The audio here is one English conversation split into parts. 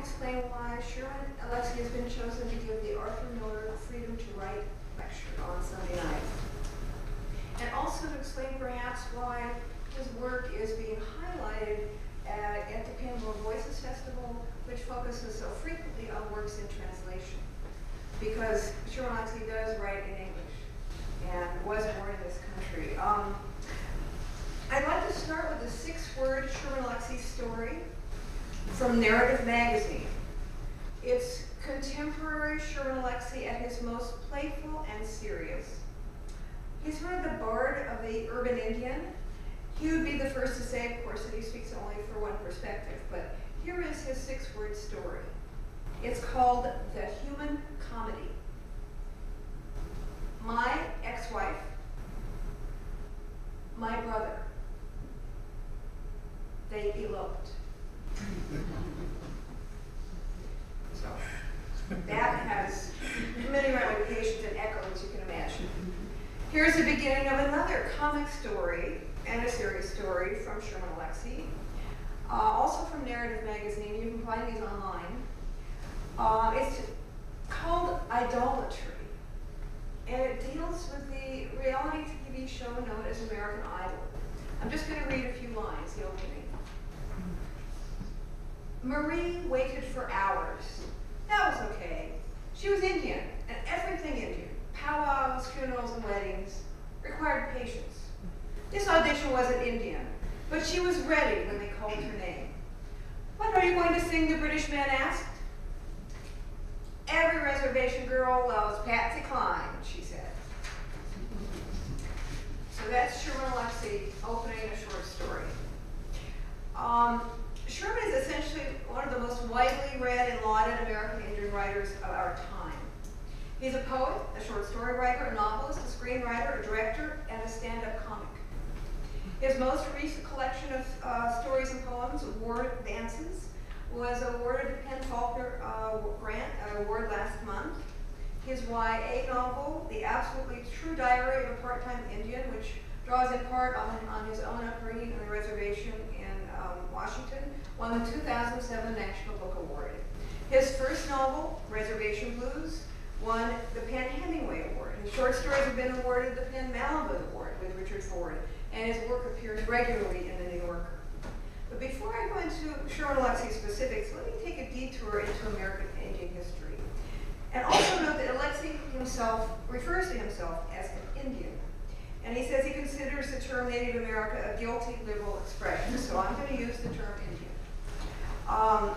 explain why Sherman Alexie has been chosen to give the Arthur Miller Freedom to Write lecture on Sunday night. And also to explain perhaps why his work is being highlighted at the Pamela Voices Festival, which focuses so frequently on works in translation. Because Sherman Alexie does write in English and was born in this country. I'd like to start with a 6-word Sherman Alexie story from Narrative magazine. It's contemporary Sherman Alexie at his most playful and serious. He's sort of the bard of the urban Indian. He would be the first to say, of course, that he speaks only for one perspective, but here is his 6-word story. It's called The Human Comedy. My ex-wife, my brother, they eloped. So that has many ramifications and echoes you can imagine. Here's the beginning of another comic story and a serious story from Sherman Alexie, also from Narrative magazine. You can find these online. It's called Idolatry, and it deals with the reality TV show known as American Idol. I'm just going to read a few lines, the opening. Marie waited for hours. That was okay. She was Indian, and everything Indian. Powwows, funerals, and weddings required patience. This audition wasn't Indian, but she was ready when they called her name. What are you going to sing, the British man asked. Every reservation girl loves Patsy Cline, she said. So that's Sherman Alexie opening a short story. Sherman is essentially one of the most widely read and lauded American Indian writers of our time. He's a poet, a short story writer, a novelist, a screenwriter, a director, and a stand-up comic. His most recent collection of stories and poems, War Dances, was awarded the Penn Faulkner Grant Award last month. His YA novel, The Absolutely True Diary of a Part-Time Indian, which draws in part on his own upbringing on the reservation in Washington, won the 2007 National Book Award. His first novel, Reservation Blues, won the Penn Hemingway Award. His short stories have been awarded the Penn Malibu Award with Richard Ford, and his work appears regularly in the New Yorker. But before I go into Sherman Alexie specifics, let me take a detour into American Indian history. And also note that Alexie himself refers to himself as an Indian. And he says he considers the term Native America a guilty liberal expression, so I'm going to use the term Indian. I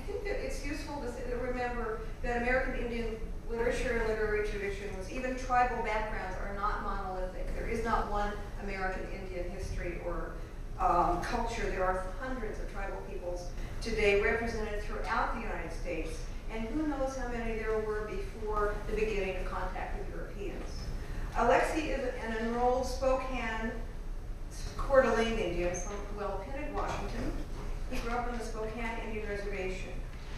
think that it's useful to remember that American Indian literature and literary traditions, even tribal backgrounds, are not monolithic. There is not one American Indian history or culture. There are hundreds of tribal peoples today represented throughout the United States, and who knows how many there were before the beginning of contact with Europeans. Alexie is an enrolled Spokane Coeur d'Alene Indian from Well-Pinted, Washington. He grew up on the Spokane Indian Reservation.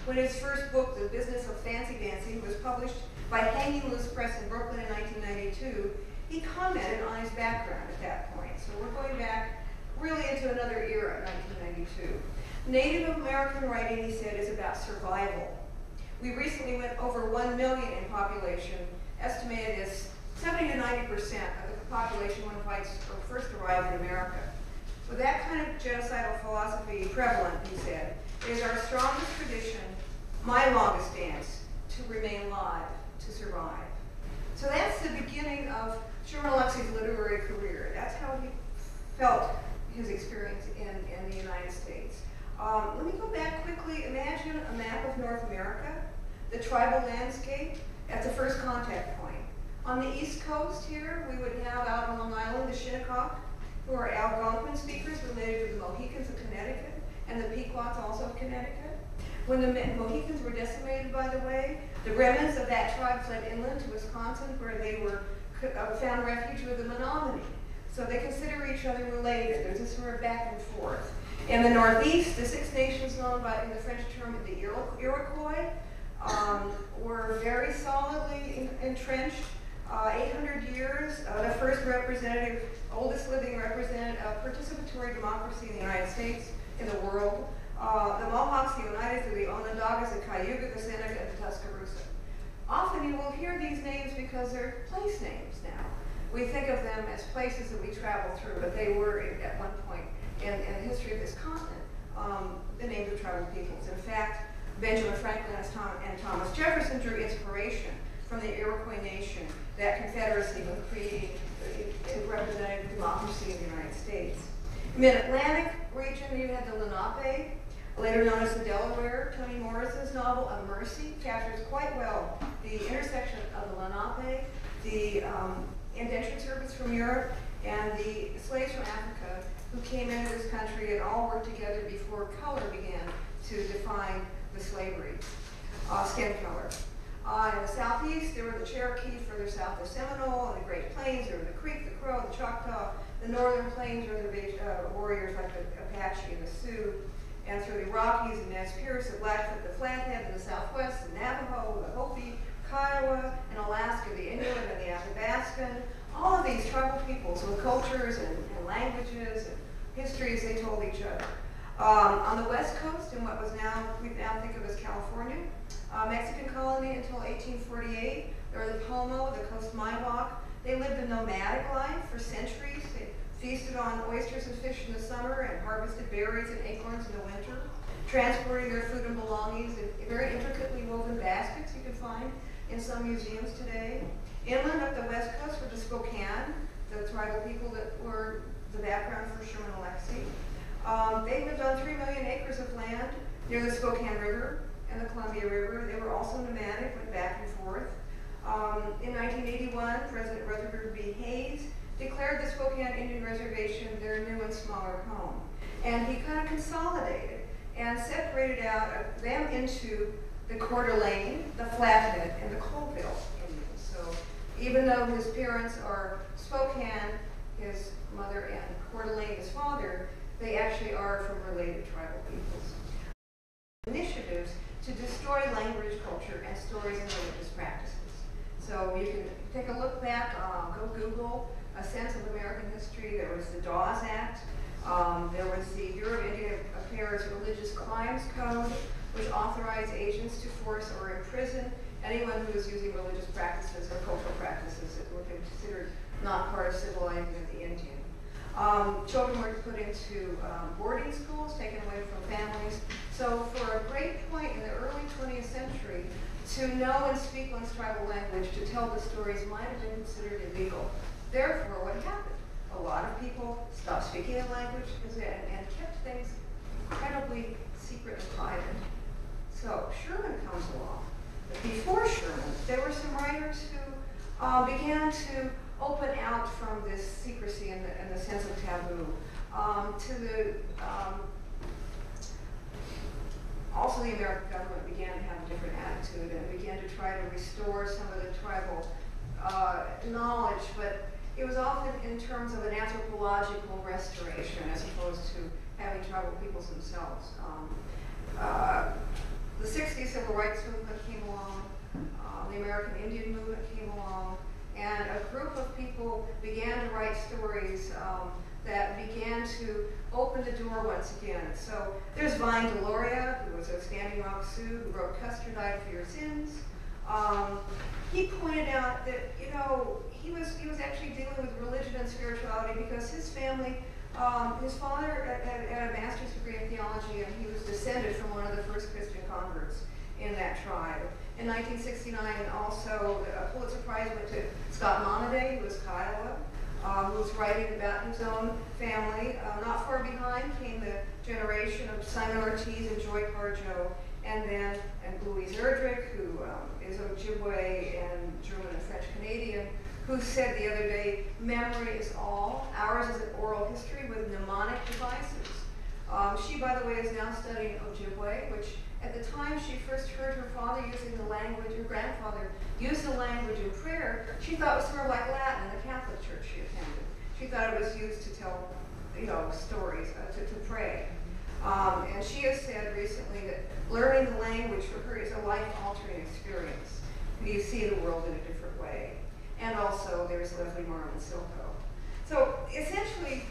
When his first book, The Business of Fancy Dancing, was published by Hanging Loose Press in Brooklyn in 1992, he commented on his background at that point. So we're going back really into another era, 1992. Native American writing, he said, is about survival. We recently went over 1 million in population, estimated as 70 to 90% of the population when whites first arrived in America. With that kind of genocidal philosophy prevalent, he said, it is our strongest tradition, my longest dance, to remain alive, to survive. So that's the beginning of Sherman Alexie's literary career. That's how he felt his experience in the United States. Let me go back quickly. Imagine a map of North America, the tribal landscape at the first contact point. On the East Coast here, we would have out on Long Island the Shinnecock, who are Algonquin speakers related to the Mohicans of Connecticut, and the Pequots also of Connecticut. When the Mohicans were decimated, by the way, the remnants of that tribe fled inland to Wisconsin, where they were found refuge with the Menominee. So they consider each other related. There's this sort of back and forth. In the Northeast, the Six Nations, known by in the French term the Iroquois, were very solidly entrenched. 800 years, the first representative, oldest living representative of participatory democracy in the United States, in the world. The Mohawks, the Oneidas, we think of them as places that we travel through, but they were at one point in the history of this continent the names of tribal peoples. In fact, Benjamin Franklin and Thomas Jefferson drew inspiration from the Iroquois nation, that confederacy with creating a representative democracy in the United States. In the Mid-Atlantic region, you had the Lenape, later known as the Delaware. Toni Morris's novel, A Mercy, captures quite well the intersection of the Lenape, the indentured servants from Europe, and the slaves from Africa who came into this country and all worked together before color began to define the slavery, skin color. In the southeast, there were the Cherokee, further south the Seminole, and the Great Plains, there were the Creek, the Crow, the Choctaw. The northern plains reservation warriors like the Apache and the Sioux, and through the Rockies, the Nez Perce, the Blackfoot, the Flathead, in the southwest, the Navajo, the Hopi, Kiowa, and Alaska, the Inuit and the Athabascan. All of these tribal peoples with cultures and languages and histories they told each other. On the west coast, in what we now think of as California, Mexican colony until 1848, there were the Pomo, the Coast Miwok. They lived a nomadic life for centuries. They feasted on oysters and fish in the summer and harvested berries and acorns in the winter, transporting their food and belongings in very intricately woven baskets you can find in some museums today. Inland up the west coast were the Spokane, the tribal people that were the background for Sherman Alexie. They lived on 3 million acres of land near the Spokane River and the Columbia River. They were also nomadic, went back and forth. In 1981, President Rutherford B. Hayes declared the Spokane Indian Reservation their new and smaller home. And he kind of consolidated and separated out them into the Coeur d'Alene, the Flathead, and the Colville Indians. So even though his parents are Spokane, his mother, and Coeur d'Alene, his father, they actually are from related tribal peoples. Initiatives to destroy language, culture, and stories and religious practices. So you can take a look back, go Google a sense of American history. There was the Dawes Act. There was the Bureau of Indian Affairs Religious Crimes Code, which authorized agents to force or imprison anyone who was using religious practices or cultural practices that were considered not part of civilizing of the Indian. Children were put into boarding schools, taken away from families. So for a great point in the early 20th century, to know and speak one's tribal language, to tell the stories, might have been considered illegal. Therefore, what happened? A lot of people stopped speaking the language and kept things incredibly secret and private. So Sherman comes along. But before Sherman, there were some writers who began to open out from this secrecy and the sense of taboo also the American government began to have a different attitude and began to try to restore some of the tribal knowledge, but it was often in terms of an anthropological restoration as opposed to having tribal peoples themselves. The 60s civil rights movement came along, the American Indian movement came along, and a group of people began to write stories that began to open the door once again. So there's Vine Deloria, who was a Standing Rock Sioux, who wrote Custer Died for Your Sins. He pointed out that, he was actually dealing with religion and spirituality because his family, his father had a master's degree in theology, and he was descended from one of the first Christian converts in that tribe. In 1969, also, a Pulitzer Prize went to Scott Monaday, who was Kiowa, who was writing about his own family. Not far behind came the generation of Simon Ortiz and Joy Parjo, and Louise Erdrich, who is Ojibwe and German and French Canadian, who said the other day, memory is all. Ours is an oral history with mnemonic devices. She, by the way, is now studying Ojibwe, which at the time she first heard her father using the language, her grandfather used the language in prayer, she thought it was sort of like Latin in the Catholic church she attended. She thought it was used to tell, stories, to pray. And she has said recently that learning the language for her is a life-altering experience. You see the world in a different way. And also, there's Leslie Marmon Silko. So essentially,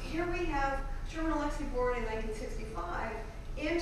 here we have Sherman Alexie born in 1965 into